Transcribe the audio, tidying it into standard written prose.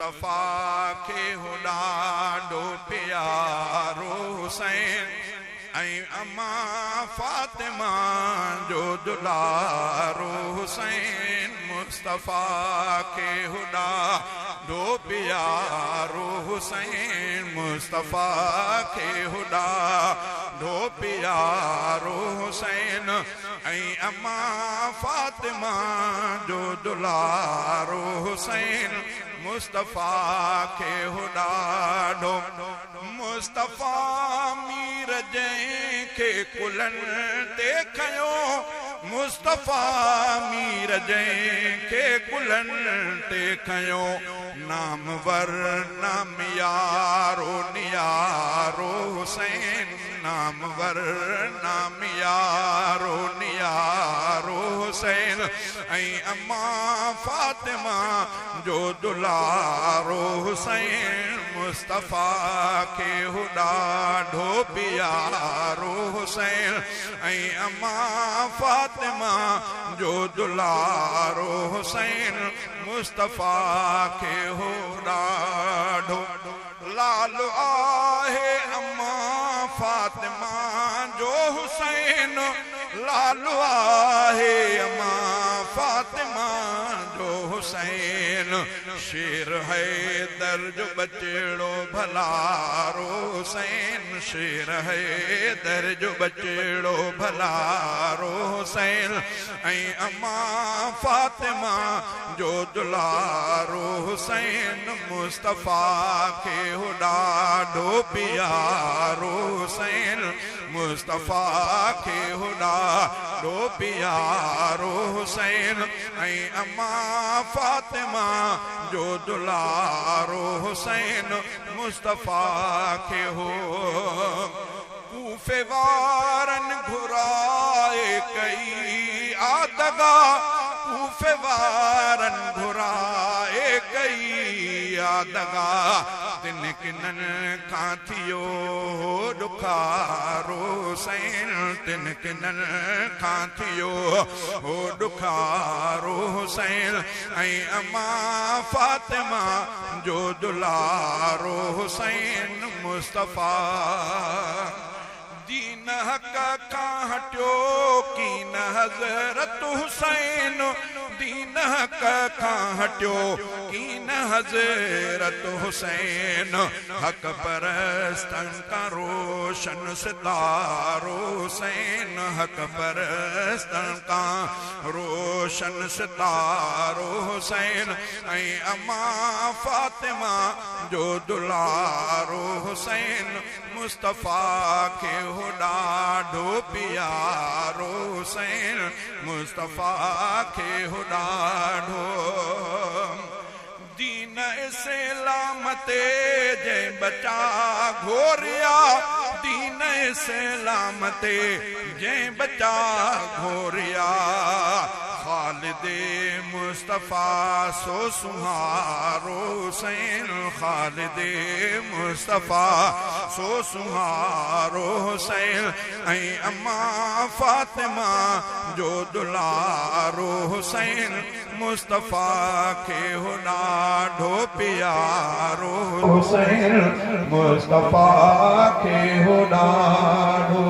मुस्तफ़ा के हुॾाॾो प्यारो हुसैन ऐं अम्मा फातिमा जो दुलारो हुसैन मुस्तफ़ा के हुॾाॾो प्यारो हुसैन मुस्तफ़ा के हुॾाॾो प्यारो हुसैन ऐं अम्मा फातिमा जो दुलारो हुसैन मुस्तफ़ा के हुॾाॾो मुस्तफ़ा मीर जंहिंखे कुलनि ते खयो मुस्तफ़ा मीर जंहिंखे कुलनि ते खयो नामवर नाम यारो नियारो हुसैन नामवर नाम यारो नियारो हुसैन ऐं अम्मा फातिमा जो दुलारो हुसैन मुस्तफ़ा के हुॾाॾो प्यारो हुसैन ऐं अम्मा फातिमा जो दुलारो हुसैन मुस्तफ़ा के हुॾाॾो लाल आहे अम्मा फातिमा जो हुसैन लाल आहे अम्मा फातिमा जो हुसैन शेर हैदर जो बचड़ो भलारो हुसैन शेर हैदर जो बचड़ो भलारो हुसैन ऐं अम्मा फातिमा जो दुलारो हुसैन मुस्तफ़ा के हुॾाॾो प्यारो हुसैन मुस्तफ़ा के हुॾाॾो प्यारो हुसैन ऐं अम्मा फातिमा जो दुलारो हुसैन मुस्तफ़ा के हो कूफे वारनि घुराए कई आदगा कूफे वारनि घुराए कई आदगा तिन किननि खां थियो ॾुखारो हुसैन तिन किननि खां थियो हो ॾुखारो हुसैन ऐं अम्मा फातिमा जो दुलारो हुसैन मुस्तफ़ा दीन हक़ खां हटियो कीन हज़रत हुसैन दीन हक़ खां हटियो कीन हज़रत हुसैन हक़ परस्तनि का रोशन सितारो हुसैन हक़ परस्तनि का रोशन सितारो हुसैन ऐं अम्मा फातिमा जो दुलारो हुसैन मुस्तफ़ा के हुॾाॾो प्यारो हुसैन मुस्तफ़ा के हुॾाॾो दीन इस्लाम ते जंहिं बचा घोरिया दीन इस्लाम ते जंहिं बचा घोरिया खालिदे मुस्तफ़ा सो सुहारो हुसैन खालिदे मुस्तफ़ा सो सुहारो हुसैन ऐं अम्मा फातिमा जो दुलारो हुसैन मुस्तफ़ा के हुॾाॾो प्यारो हुसैन मुस्तफ़ा के हुॾाॾो